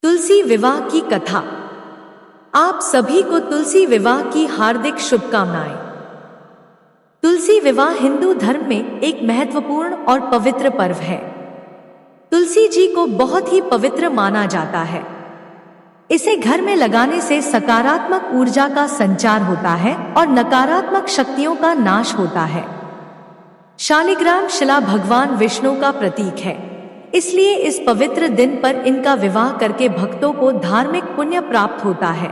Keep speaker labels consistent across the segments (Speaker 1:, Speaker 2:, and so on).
Speaker 1: तुलसी विवाह की कथा। आप सभी को तुलसी विवाह की हार्दिक शुभकामनाएं। तुलसी विवाह हिंदू धर्म में एक महत्वपूर्ण और पवित्र पर्व है। तुलसी जी को बहुत ही पवित्र माना जाता है। इसे घर में लगाने से सकारात्मक ऊर्जा का संचार होता है और नकारात्मक शक्तियों का नाश होता है। शालिग्राम शिला भगवान विष्णु का प्रतीक है, इसलिए इस पवित्र दिन पर इनका विवाह करके भक्तों को धार्मिक पुण्य प्राप्त होता है।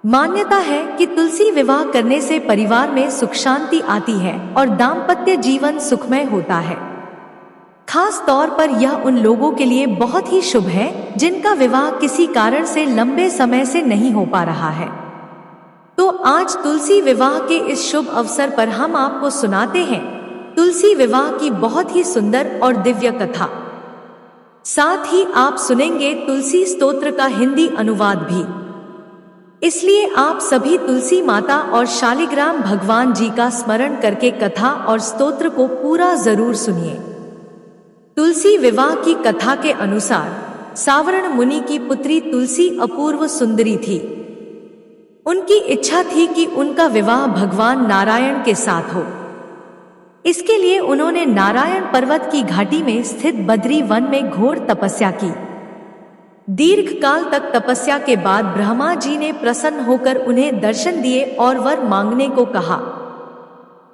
Speaker 1: मान्यता है कि तुलसी विवाह करने से परिवार में सुख शांति आती है और दाम्पत्य जीवन सुखमय होता है। खास तौर पर यह उन लोगों के लिए बहुत ही शुभ है जिनका विवाह किसी कारण से लंबे समय से नहीं हो पा रहा है। तो आज तुलसी विवाह के इस शुभ अवसर पर हम आपको सुनाते हैं तुलसी विवाह की बहुत ही सुंदर और दिव्य कथा। साथ ही आप सुनेंगे तुलसी स्तोत्र का हिंदी अनुवाद भी। इसलिए आप सभी तुलसी माता और शालिग्राम भगवान जी का स्मरण करके कथा और स्तोत्र को पूरा जरूर सुनिए। तुलसी विवाह की कथा के अनुसार सावरण मुनि की पुत्री तुलसी अपूर्व सुंदरी थी। उनकी इच्छा थी कि उनका विवाह भगवान नारायण के साथ हो। इसके लिए उन्होंने नारायण पर्वत की घाटी में स्थित बद्री वन में घोर तपस्या की। दीर्घ काल तक तपस्या के बाद ब्रह्मा जी ने प्रसन्न होकर उन्हें दर्शन दिए और वर मांगने को कहा।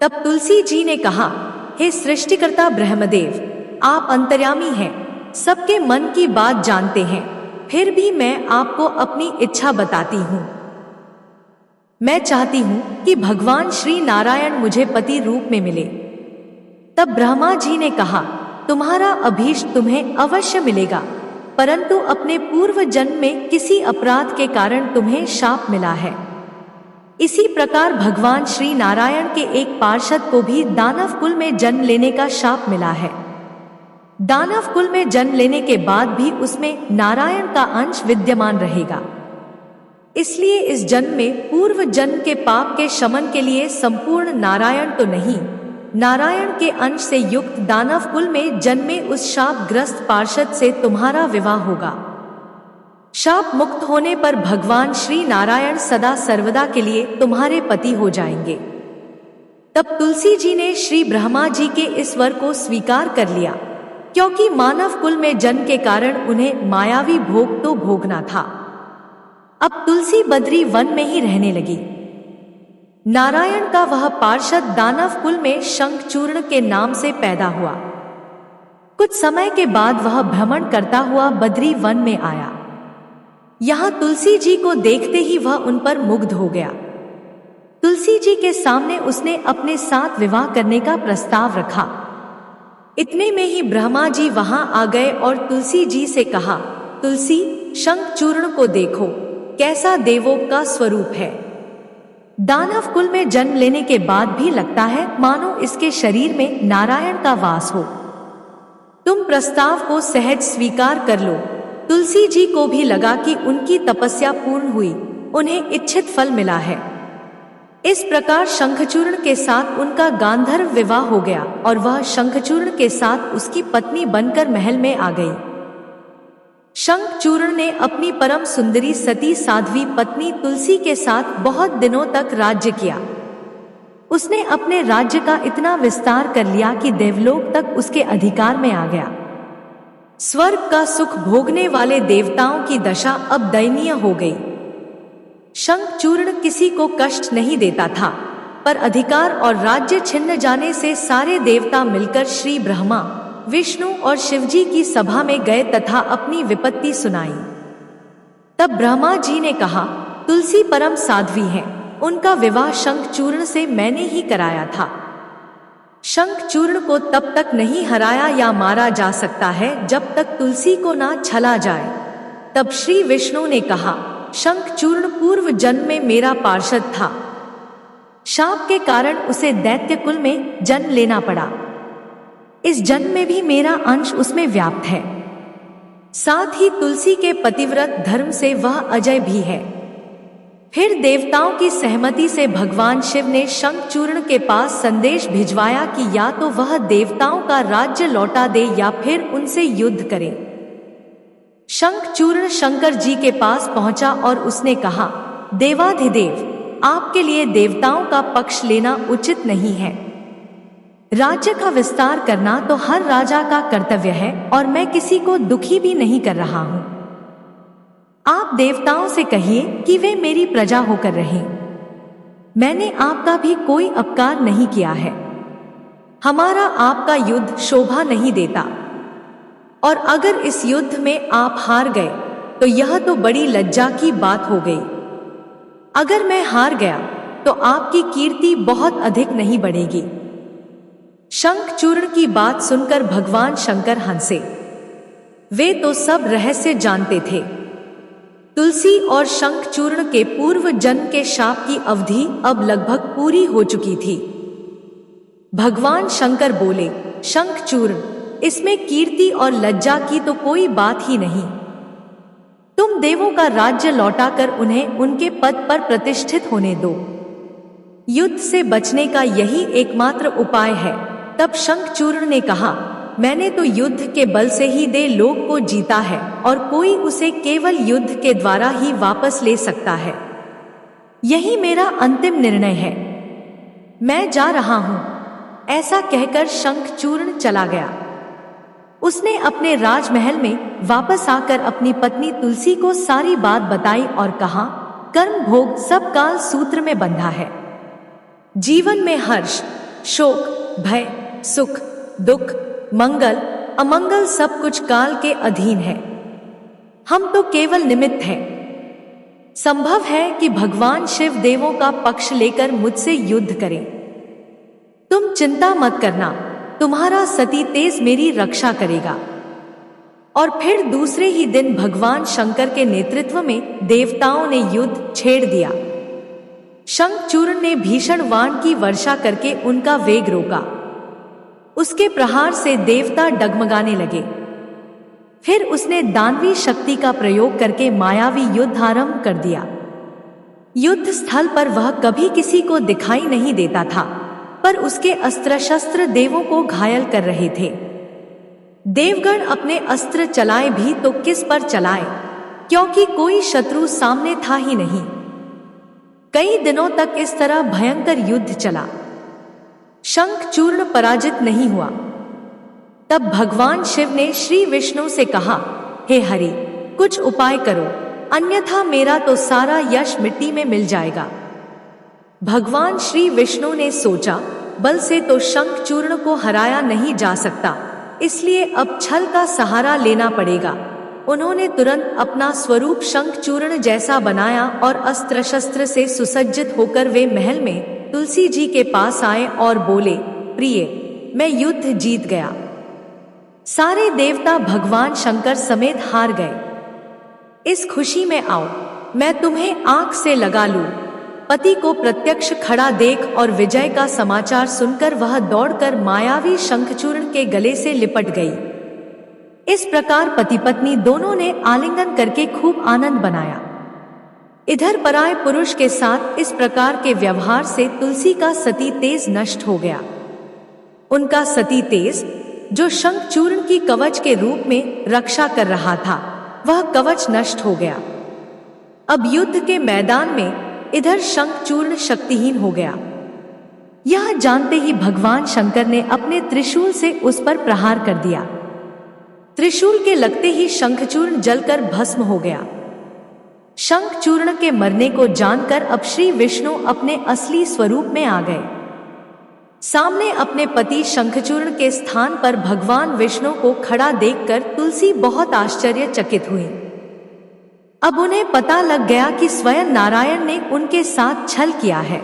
Speaker 1: तब तुलसी जी ने कहा, हे सृष्टिकर्ता ब्रह्मदेव, आप अंतर्यामी हैं, सबके मन की बात जानते हैं, फिर भी मैं आपको अपनी इच्छा बताती हूँ। मैं चाहती हूँ कि भगवान श्री नारायण मुझे पति रूप में मिले। तब ब्रह्मा जी ने कहा, तुम्हारा अभीष्ट तुम्हें अवश्य मिलेगा, परंतु अपने पूर्व जन्म में किसी अपराध के कारण तुम्हें शाप मिला है। इसी प्रकार भगवान श्री नारायण के एक पार्षद को भी दानव कुल में जन्म लेने का शाप मिला है। दानव कुल में जन्म लेने के बाद भी उसमें नारायण का अंश विद्यमान रहेगा। इसलिए इस जन्म में पूर्व जन्म के पाप के शमन के लिए संपूर्ण नारायण तो नहीं, नारायण के अंश से युक्त दानव कुल में जन्मे उस शापग्रस्त पार्षद से तुम्हारा विवाह होगा। शाप मुक्त होने पर भगवान श्री नारायण सदा सर्वदा के लिए तुम्हारे पति हो जाएंगे। तब तुलसी जी ने श्री ब्रह्मा जी के इस वर को स्वीकार कर लिया, क्योंकि मानव कुल में जन्म के कारण उन्हें मायावी भोग तो भोगना था। अब तुलसी बद्री वन में ही रहने लगी। नारायण का वह पार्षद दानव कुल में शंखचूर्ण के नाम से पैदा हुआ। कुछ समय के बाद वह भ्रमण करता हुआ बद्री वन में आया। यहाँ तुलसी जी को देखते ही वह उन पर मुग्ध हो गया। तुलसी जी के सामने उसने अपने साथ विवाह करने का प्रस्ताव रखा। इतने में ही ब्रह्मा जी वहां आ गए और तुलसी जी से कहा, तुलसी, शंखचूर्ण को देखो, कैसा देवों का स्वरूप है। दानव कुल में जन्म लेने के बाद भी लगता है मानो इसके शरीर में नारायण का वास हो। तुम प्रस्ताव को सहज स्वीकार कर लो। तुलसी जी को भी लगा कि उनकी तपस्या पूर्ण हुई, उन्हें इच्छित फल मिला है। इस प्रकार शंखचूर्ण के साथ उनका गांधर्व विवाह हो गया और वह शंखचूर्ण के साथ उसकी पत्नी बनकर महल में आ गई। शंखचूर्ण ने अपनी परम सुंदरी सती साध्वी पत्नी तुलसी के साथ बहुत दिनों तक राज्य किया। उसने अपने राज्य का इतना विस्तार कर लिया कि देवलोक तक उसके अधिकार में आ गया। स्वर्ग का सुख भोगने वाले देवताओं की दशा अब दयनीय हो गई। शंखचूर्ण किसी को कष्ट नहीं देता था, पर अधिकार और राज्य छिन्न जाने से सारे देवता मिलकर श्री ब्रह्मा, विष्णु और शिवजी की सभा में गए तथा अपनी विपत्ति सुनाई। तब ब्रह्मा जी ने कहा, तुलसी परम साध्वी हैं, उनका विवाह शंखचूर्ण से मैंने ही कराया था। शंखचूर्ण को तब तक नहीं हराया या मारा जा सकता है जब तक तुलसी को ना छला जाए। तब श्री विष्णु ने कहा, शंखचूर्ण पूर्व जन्म में मेरा पार्षद था। शाप के कारण उसे दैत्य कुल में जन्म लेना पड़ा। इस जन्म में भी मेरा अंश उसमें व्याप्त है। साथ ही तुलसी के पतिव्रत धर्म से वह अजय भी है। फिर देवताओं की सहमति से भगवान शिव ने शंखचूर्ण के पास संदेश भिजवाया कि या तो वह देवताओं का राज्य लौटा दे या फिर उनसे युद्ध करे। शंखचूर्ण शंकर जी के पास पहुंचा और उसने कहा, देवाधिदेव, आपके लिए देवताओं का पक्ष लेना उचित नहीं है। राज्य का विस्तार करना तो हर राजा का कर्तव्य है और मैं किसी को दुखी भी नहीं कर रहा हूं। आप देवताओं से कहिए कि वे मेरी प्रजा होकर रहें। मैंने आपका भी कोई अपकार नहीं किया है। हमारा आपका युद्ध शोभा नहीं देता, और अगर इस युद्ध में आप हार गए तो यह तो बड़ी लज्जा की बात हो गई। अगर मैं हार गया तो आपकी कीर्ति बहुत अधिक नहीं बढ़ेगी। शंखचूर्ण की बात सुनकर भगवान शंकर हंसे। वे तो सब रहस्य जानते थे। तुलसी और शंखचूर्ण के पूर्व जन्म के शाप की अवधि अब लगभग पूरी हो चुकी थी। भगवान शंकर बोले, शंखचूर्ण, इसमें कीर्ति और लज्जा की तो कोई बात ही नहीं। तुम देवों का राज्य लौटाकर उन्हें उनके पद पर प्रतिष्ठित होने दो। युद्ध से बचने का यही एकमात्र उपाय है। तब शंखचूर्ण ने कहा, मैंने तो युद्ध के बल से ही देवलोक को जीता है और कोई उसे केवल युद्ध के द्वारा ही वापस ले सकता है। यही मेरा अंतिम निर्णय है। मैं जा रहा हूं। ऐसा कहकर शंखचूर्ण चला गया। उसने अपने राजमहल में वापस आकर अपनी पत्नी तुलसी को सारी बात बताई और कहा, कर्म भोग सब काल सूत्र में बंधा है। जीवन में हर्ष, शोक, भय, सुख, दुख, मंगल, अमंगल सब कुछ काल के अधीन है। हम तो केवल निमित्त हैं। संभव है कि भगवान शिव देवों का पक्ष लेकर मुझसे युद्ध करें। तुम चिंता मत करना, तुम्हारा सती तेज मेरी रक्षा करेगा। और फिर दूसरे ही दिन भगवान शंकर के नेतृत्व में देवताओं ने युद्ध छेड़ दिया। शंखचूर्ण ने भीषण बाण की वर्षा करके उनका वेग रोका। उसके प्रहार से देवता डगमगाने लगे। फिर उसने दानवी शक्ति का प्रयोग करके मायावी युद्ध आरंभ कर दिया। युद्ध स्थल पर वह कभी किसी को दिखाई नहीं देता था, पर उसके अस्त्र शस्त्र देवों को घायल कर रहे थे। देवगण अपने अस्त्र चलाए भी तो किस पर चलाए, क्योंकि कोई शत्रु सामने था ही नहीं। कई दिनों तक इस तरह भयंकर युद्ध चला। शंखचूर्ण पराजित नहीं हुआ। तब भगवान शिव ने श्री विष्णु से कहा, हे हरि, कुछ उपाय करो, अन्यथा मेरा तो सारा यश मिट्टी में मिल जाएगा। भगवान श्री विष्णु ने सोचा, बल से तो शंखचूर्ण को हराया नहीं जा सकता, इसलिए अब छल का सहारा लेना पड़ेगा। उन्होंने तुरंत अपना स्वरूप शंखचूर्ण जैसा बनाया और अस्त्र शस्त्र से सुसज्जित होकर वे महल में तुलसी जी के पास आए और बोले, प्रिय, मैं युद्ध जीत गया। सारे देवता भगवान शंकर समेत हार गए। इस खुशी में आओ, मैं तुम्हें आंख से लगा लूं। पति को प्रत्यक्ष खड़ा देख और विजय का समाचार सुनकर वह दौड़कर मायावी शंखचूर्ण के गले से लिपट गई। इस प्रकार पति पत्नी दोनों ने आलिंगन करके खूब आनंद बनाया। इधर पराये पुरुष के साथ इस प्रकार के व्यवहार से तुलसी का सती तेज नष्ट हो गया। उनका सती तेज, जो शंखचूर्ण की कवच के रूप में रक्षा कर रहा था, वह कवच नष्ट हो गया। अब युद्ध के मैदान में इधर शंखचूर्ण शक्तिहीन हो गया। यह जानते ही भगवान शंकर ने अपने त्रिशूल से उस पर प्रहार कर दिया। त्रिशूल के लगते ही शंखचूर्ण जलकर भस्म हो गया। शंखचूर्ण के मरने को जानकर अब श्री विष्णु अपने असली स्वरूप में आ गए। सामने अपने पति शंखचूर्ण के स्थान पर भगवान विष्णु को खड़ा देखकर तुलसी बहुत आश्चर्यचकित हुई। अब उन्हें पता लग गया कि स्वयं नारायण ने उनके साथ छल किया है।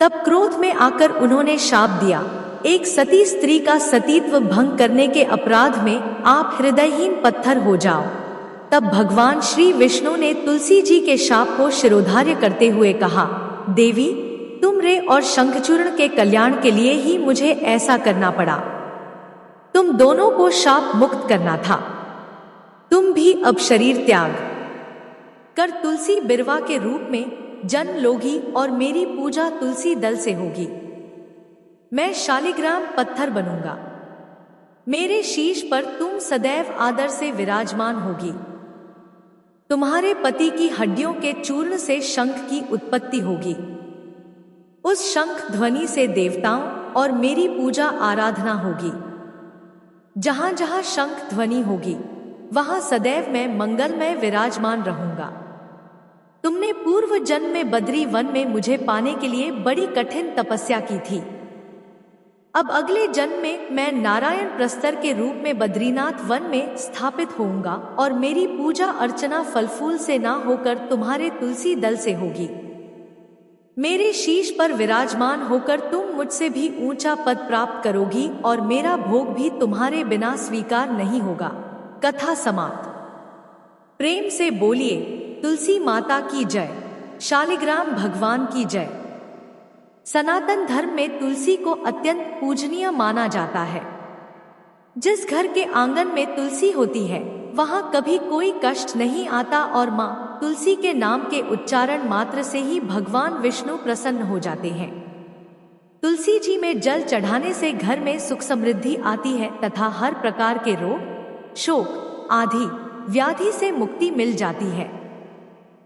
Speaker 1: तब क्रोध में आकर उन्होंने शाप दिया, एक सती स्त्री का सतीत्व भंग करने के अपराध में आप हृदयहीन पत्थर हो जाओ। तब भगवान श्री विष्णु ने तुलसी जी के शाप को शिरोधार्य करते हुए कहा, देवी, तुम रे और शंखचूर्ण के कल्याण के लिए ही मुझे ऐसा करना पड़ा। तुम दोनों को शाप मुक्त करना था। तुम भी अब शरीर त्याग कर तुलसी बिरवा के रूप में जन्म लोगी और मेरी पूजा तुलसी दल से होगी। मैं शालिग्राम पत्थर बनूंगा। मेरे शीश पर तुम सदैव आदर से विराजमान होगी। तुम्हारे पति की हड्डियों के चूर्ण से शंख की उत्पत्ति होगी। उस शंख ध्वनि से देवताओं और मेरी पूजा आराधना होगी। जहां जहां शंख ध्वनि होगी वहां सदैव मैं मंगलमय विराजमान रहूंगा। तुमने पूर्व जन्म में बद्री वन में मुझे पाने के लिए बड़ी कठिन तपस्या की थी। अब अगले जन्म में मैं नारायण प्रस्तर के रूप में बद्रीनाथ वन में स्थापित होऊंगा और मेरी पूजा अर्चना फल फूल से ना होकर तुम्हारे तुलसी दल से होगी। मेरे शीश पर विराजमान होकर तुम मुझसे भी ऊंचा पद प्राप्त करोगी और मेरा भोग भी तुम्हारे बिना स्वीकार नहीं होगा। कथा समाप्त। प्रेम से बोलिए तुलसी माता की जय, शालिग्राम भगवान की जय। सनातन धर्म में तुलसी को अत्यंत पूजनीय माना जाता है। जिस घर के आंगन में तुलसी होती है वहां कभी कोई कष्ट नहीं आता और मां तुलसी के नाम के उच्चारण मात्र से ही भगवान विष्णु प्रसन्न हो जाते हैं। तुलसी जी में जल चढ़ाने से घर में सुख समृद्धि आती है तथा हर प्रकार के रोग, शोक आदि व्याधि से मुक्ति मिल जाती है।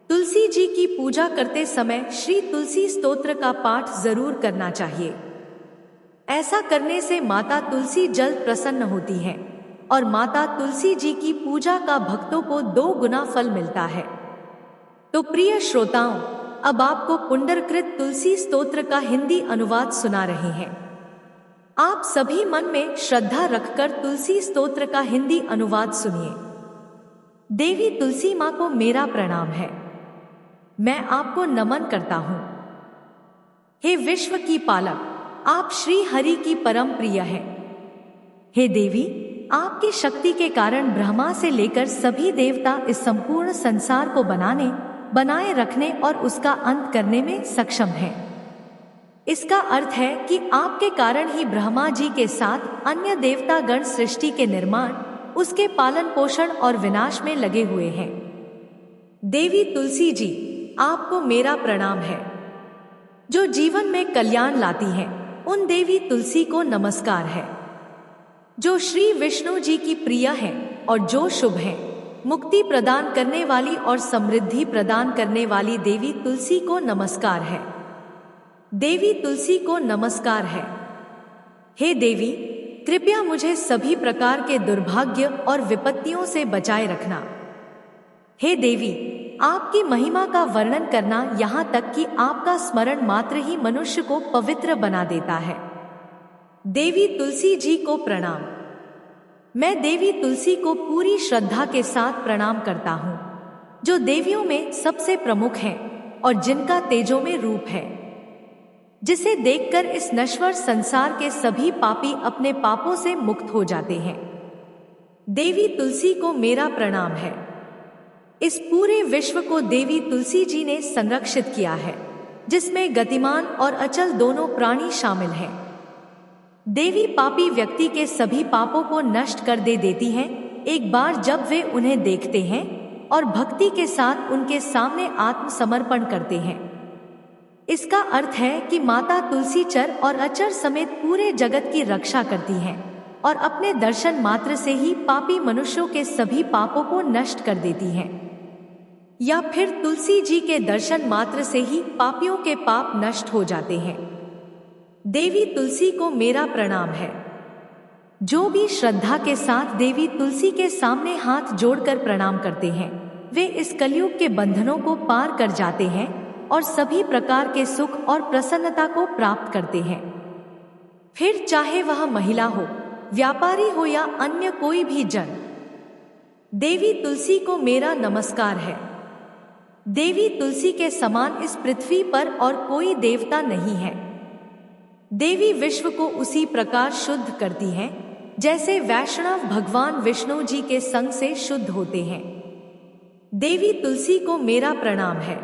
Speaker 1: तुलसी जी की पूजा करते समय श्री तुलसी स्तोत्र का पाठ जरूर करना चाहिए। ऐसा करने से माता तुलसी जल्द प्रसन्न होती है और माता तुलसी जी की पूजा का भक्तों को 2 गुना फल मिलता है। तो प्रिय श्रोताओं, अब आपको पुंडरकृत तुलसी स्तोत्र का हिंदी अनुवाद सुना रहे हैं। आप सभी मन में श्रद्धा रखकर तुलसी स्तोत्र का हिंदी अनुवाद सुनिए। देवी तुलसी माँ को मेरा प्रणाम है। मैं आपको नमन करता हूँ। हे विश्व की पालक, आप श्री हरि की परम प्रिय है। हे देवी, आपकी शक्ति के कारण ब्रह्मा से लेकर सभी देवता इस संपूर्ण संसार को बनाए रखने और उसका अंत करने में सक्षम हैं। इसका अर्थ है कि आपके कारण ही ब्रह्मा जी के साथ अन्य देवता गण सृष्टि के निर्माण, उसके पालन पोषण और विनाश में लगे हुए हैं। देवी तुलसी जी, आपको मेरा प्रणाम है। जो जीवन में कल्याण लाती हैं, उन देवी तुलसी को नमस्कार है। जो श्री विष्णु जी की प्रिय है और जो शुभ है, मुक्ति प्रदान करने वाली और समृद्धि प्रदान करने वाली देवी तुलसी को नमस्कार है। देवी तुलसी को नमस्कार है। हे देवी, कृपया मुझे सभी प्रकार के दुर्भाग्य और विपत्तियों से बचाए रखना। हे देवी, आपकी महिमा का वर्णन करना यहाँ तक कि आपका स्मरण मात्र ही मनुष्य को पवित्र बना देता है। देवी तुलसी जी को प्रणाम। मैं देवी तुलसी को पूरी श्रद्धा के साथ प्रणाम करता हूँ, जो देवियों में सबसे प्रमुख हैं और जिनका तेजो में रूप है, जिसे देखकर इस नश्वर संसार के सभी पापी अपने पापों से मुक्त हो जाते हैं। देवी तुलसी को मेरा प्रणाम है। इस पूरे विश्व को देवी तुलसी जी ने संरक्षित किया है, जिसमें गतिमान और अचल दोनों प्राणी शामिल हैं। देवी पापी व्यक्ति के सभी पापों को नष्ट कर देती हैं एक बार जब वे उन्हें देखते हैं और भक्ति के साथ उनके सामने आत्मसमर्पण करते हैं। इसका अर्थ है कि माता तुलसी चर और अचर समेत पूरे जगत की रक्षा करती हैं और अपने दर्शन मात्र से ही पापी मनुष्यों के सभी पापों को नष्ट कर देती हैं। या फिर तुलसी जी के दर्शन मात्र से ही पापियों के पाप नष्ट हो जाते हैं। देवी तुलसी को मेरा प्रणाम है। जो भी श्रद्धा के साथ देवी तुलसी के सामने हाथ जोड़कर प्रणाम करते हैं, वे इस कलयुग के बंधनों को पार कर जाते हैं और सभी प्रकार के सुख और प्रसन्नता को प्राप्त करते हैं। फिर चाहे वह महिला हो, व्यापारी हो या अन्य कोई भी जन। देवी तुलसी को मेरा नमस्कार है। देवी तुलसी के समान इस पृथ्वी पर और कोई देवता नहीं है। देवी विश्व को उसी प्रकार शुद्ध करती हैं जैसे वैष्णव भगवान विष्णु जी के संग से शुद्ध होते हैं। देवी तुलसी को मेरा प्रणाम है।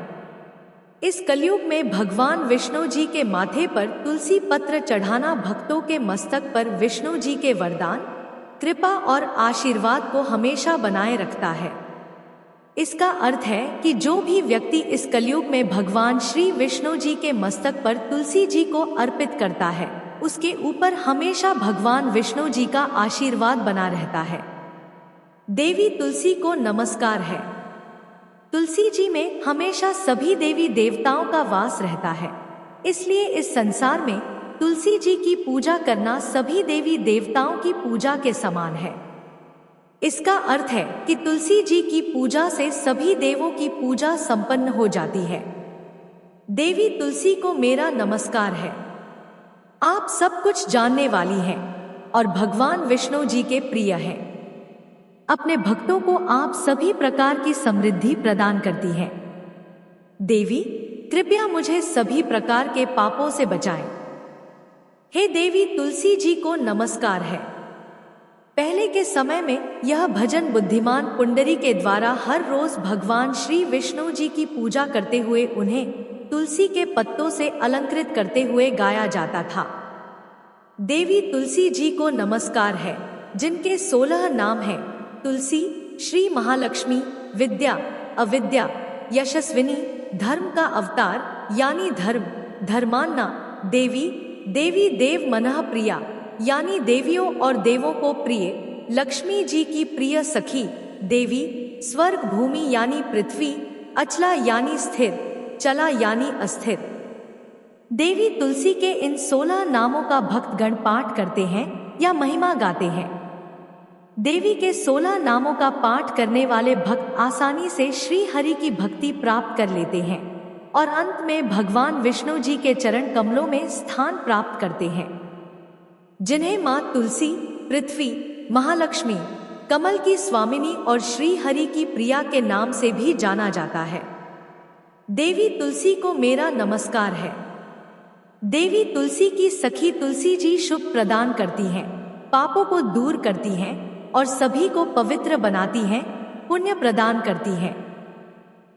Speaker 1: इस कलयुग में भगवान विष्णु जी के माथे पर तुलसी पत्र चढ़ाना भक्तों के मस्तक पर विष्णु जी के वरदान, कृपा और आशीर्वाद को हमेशा बनाए रखता है। इसका अर्थ है कि जो भी व्यक्ति इस कलयुग में भगवान श्री विष्णु जी के मस्तक पर तुलसी जी को अर्पित करता है, उसके ऊपर हमेशा भगवान विष्णु जी का आशीर्वाद बना रहता है। देवी तुलसी को नमस्कार है। तुलसी जी में हमेशा सभी देवी देवताओं का वास रहता है, इसलिए इस संसार में तुलसी जी की पूजा करना सभी देवी देवताओं की पूजा के समान है। इसका अर्थ है कि तुलसी जी की पूजा से सभी देवों की पूजा संपन्न हो जाती है। देवी तुलसी को मेरा नमस्कार है। आप सब कुछ जानने वाली हैं और भगवान विष्णु जी के प्रिय हैं। अपने भक्तों को आप सभी प्रकार की समृद्धि प्रदान करती हैं। देवी, कृपया मुझे सभी प्रकार के पापों से बचाएं। हे देवी तुलसी जी को नमस्कार है। पहले के समय में यह भजन बुद्धिमान पुंडरी के द्वारा हर रोज भगवान श्री विष्णु जी की पूजा करते हुए उन्हें तुलसी के पत्तों से अलंकृत करते हुए गाया जाता था। देवी तुलसी जी को नमस्कार है, जिनके 16 नाम हैं: तुलसी, श्री महालक्ष्मी, विद्या, अविद्या, यशस्विनी, धर्म का अवतार यानी धर्म, धर्मान्ना, देवी, देवी देव मनः प्रिया यानी देवियों और देवों को प्रिय, लक्ष्मी जी की प्रिय सखी, देवी, स्वर्ग भूमि यानी पृथ्वी, अचला यानी स्थिर, चला यानी अस्थिर। देवी तुलसी के इन 16 नामों का भक्तगण पाठ करते हैं या महिमा गाते हैं। देवी के 16 नामों का पाठ करने वाले भक्त आसानी से श्री हरि की भक्ति प्राप्त कर लेते हैं और अंत में भगवान विष्णु जी के चरण कमलों में स्थान प्राप्त करते हैं, जिन्हें मां तुलसी, पृथ्वी, महालक्ष्मी, कमल की स्वामिनी और श्री हरि की प्रिया के नाम से भी जाना जाता है। देवी तुलसी को मेरा नमस्कार है। देवी तुलसी की सखी तुलसी जी शुभ प्रदान करती हैं, पापों को दूर करती हैं और सभी को पवित्र बनाती हैं, पुण्य प्रदान करती हैं।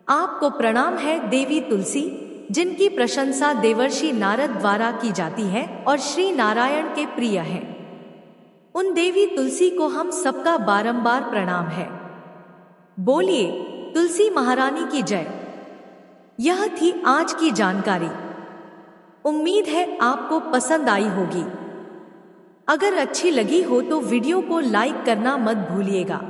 Speaker 1: आपको प्रणाम है देवी तुलसी, जिनकी प्रशंसा देवर्षि नारद द्वारा की जाती है और श्री नारायण के प्रिय है। उन देवी तुलसी को हम सबका बारंबार प्रणाम है। बोलिए तुलसी महारानी की जय। यह थी आज की जानकारी। उम्मीद है आपको पसंद आई होगी। अगर अच्छी लगी हो तो वीडियो को लाइक करना मत भूलिएगा।